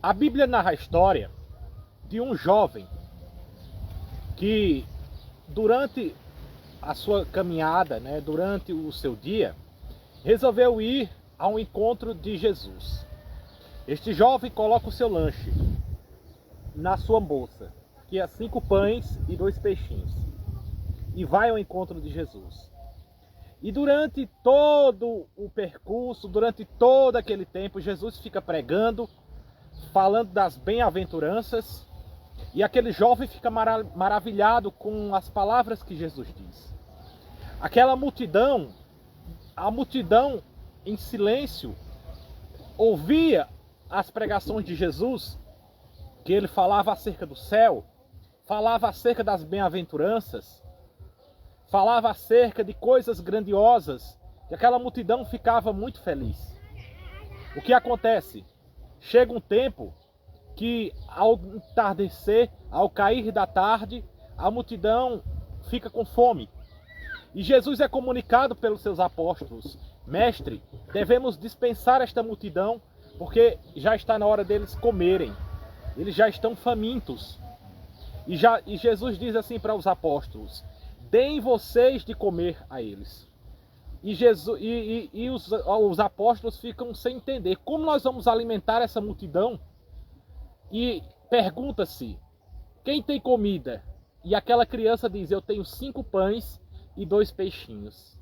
A Bíblia narra a história de um jovem que, durante a sua caminhada, durante o seu dia, resolveu ir ao encontro de Jesus. Este jovem coloca o seu lanche na sua bolsa, que é 5 pães e 2 peixinhos, e vai ao encontro de Jesus. E durante todo o percurso, durante todo aquele tempo, Jesus fica pregando, falando das bem-aventuranças, e aquele jovem fica maravilhado com as palavras que Jesus diz. Aquela multidão, a multidão em silêncio, ouvia as pregações de Jesus, que ele falava acerca do céu, falava acerca das bem-aventuranças, falava acerca de coisas grandiosas, e aquela multidão ficava muito feliz. O que acontece? Chega um tempo que, ao entardecer, ao cair da tarde, a multidão fica com fome. E Jesus é comunicado pelos seus apóstolos: Mestre, devemos dispensar esta multidão, porque já está na hora deles comerem. Eles já estão famintos. E Jesus diz assim para os apóstolos: deem vocês de comer a eles. E os apóstolos ficam sem entender como nós vamos alimentar essa multidão. E pergunta-se: quem tem comida? E aquela criança diz: eu tenho 5 pães e 2 peixinhos.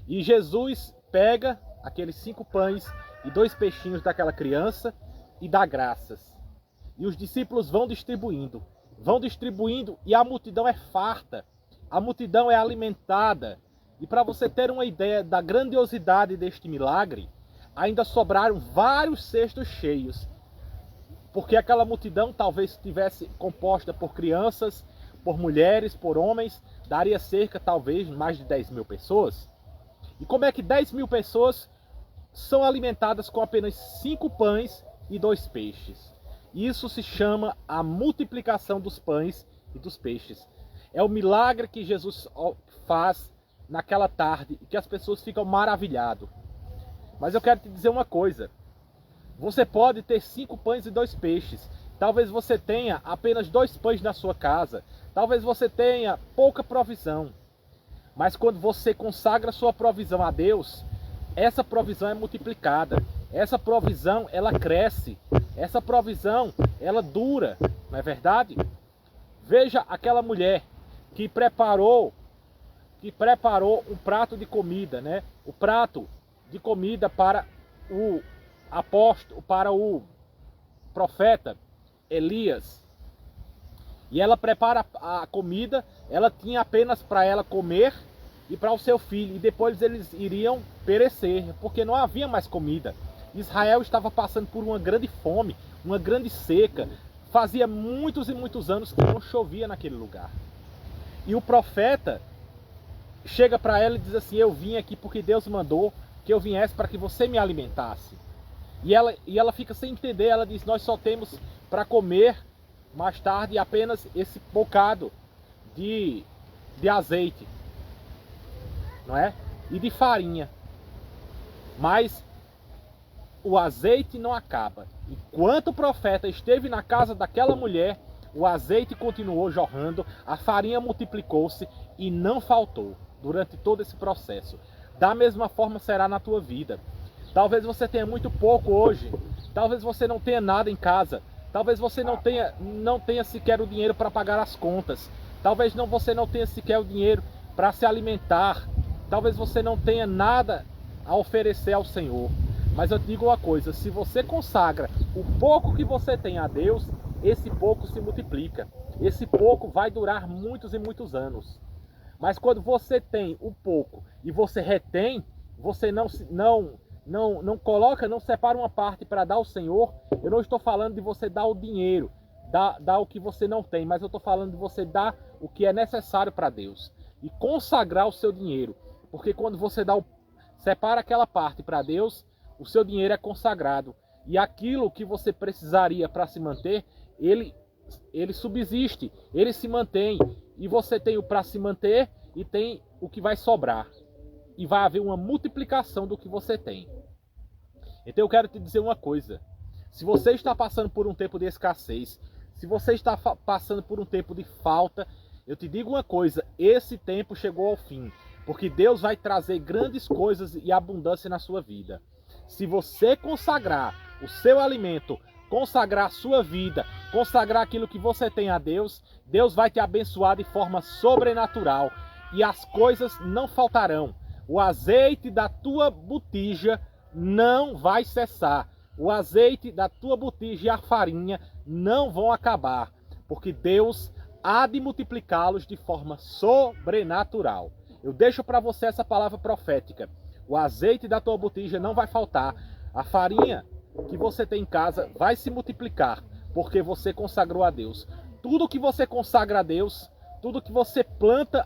E Jesus pega aqueles 5 pães e 2 peixinhos daquela criança e dá graças. E os discípulos vão distribuindo, e a multidão é farta, a multidão é alimentada. E para você ter uma ideia da grandiosidade deste milagre, ainda sobraram vários cestos cheios, porque aquela multidão talvez estivesse composta por crianças, por mulheres, por homens, daria cerca, talvez, mais de 10 mil pessoas. E como é que 10 mil pessoas são alimentadas com apenas 5 pães e 2 peixes? Isso se chama a multiplicação dos pães e dos peixes. É o milagre que Jesus faz naquela tarde e que as pessoas ficam maravilhadas. Mas eu quero te dizer uma coisa: você pode ter 5 pães e 2 peixes. Talvez você tenha apenas 2 pães na sua casa. Talvez você tenha pouca provisão. Mas quando você consagra sua provisão a Deus, essa provisão é multiplicada. Essa provisão, ela cresce. Essa provisão, ela dura. Não é verdade? Veja aquela mulher que preparou um prato de comida, O prato de comida para o apóstolo, para o profeta Elias. E ela prepara a comida, ela tinha apenas para ela comer e para o seu filho, e depois eles iriam perecer, porque não havia mais comida. Israel estava passando por uma grande fome, uma grande seca. Fazia muitos e muitos anos que não chovia naquele lugar. E o profeta chega para ela e diz assim: eu vim aqui porque Deus mandou que eu viesse para que você me alimentasse. E ela fica sem entender. Ela diz: nós só temos para comer mais tarde apenas esse bocado de azeite, não é? E de farinha. Mas o azeite não acaba. Enquanto o profeta esteve na casa daquela mulher, o azeite continuou jorrando, a farinha multiplicou-se e não faltou durante todo esse processo. Da mesma forma será na tua vida. Talvez você tenha muito pouco hoje, talvez você não tenha nada em casa, talvez você não tenha sequer o dinheiro para pagar as contas, talvez você não tenha sequer o dinheiro para se alimentar, talvez você não tenha nada a oferecer ao Senhor. Mas eu te digo uma coisa: se você consagra o pouco que você tem a Deus, esse pouco se multiplica. Esse pouco vai durar muitos e muitos anos. Mas quando você tem o pouco e você retém, você não coloca, não separa uma parte para dar ao Senhor. Eu não estou falando de você dar o dinheiro, dar o que você não tem, mas eu estou falando de você dar o que é necessário para Deus e consagrar o seu dinheiro. Porque quando você separa aquela parte para Deus, o seu dinheiro é consagrado. E aquilo que você precisaria para se manter, ele subsiste, ele se mantém. E você tem o para se manter e tem o que vai sobrar. E vai haver uma multiplicação do que você tem. Então eu quero te dizer uma coisa: Se você está passando por um tempo de escassez, se você está passando por um tempo de falta, eu te digo uma coisa, esse tempo chegou ao fim, porque Deus vai trazer grandes coisas e abundância na sua vida. Se você consagrar o seu alimento, consagrar a sua vida, consagrar aquilo que você tem a Deus, Deus vai te abençoar de forma sobrenatural e as coisas não faltarão. O azeite da tua botija não vai cessar. O azeite da tua botija e a farinha não vão acabar, porque Deus há de multiplicá-los de forma sobrenatural. Eu deixo para você essa palavra profética. O azeite da tua botija não vai faltar. A farinha que você tem em casa vai se multiplicar, porque você consagrou a Deus. Tudo que você consagra a Deus, tudo que você planta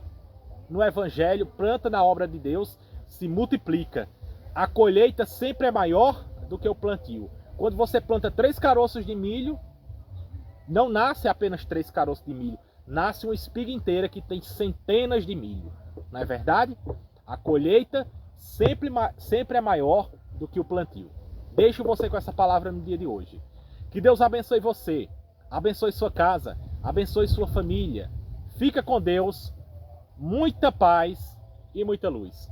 no Evangelho, planta na obra de Deus, se multiplica. A colheita sempre é maior do que o plantio. Quando você planta 3 caroços de milho, não nasce apenas 3 caroços de milho, nasce uma espiga inteira que tem centenas de milho. Não é verdade? A colheita sempre é maior do que o plantio. Deixo você com essa palavra no dia de hoje. Que Deus abençoe você, abençoe sua casa, abençoe sua família. Fica com Deus, muita paz e muita luz.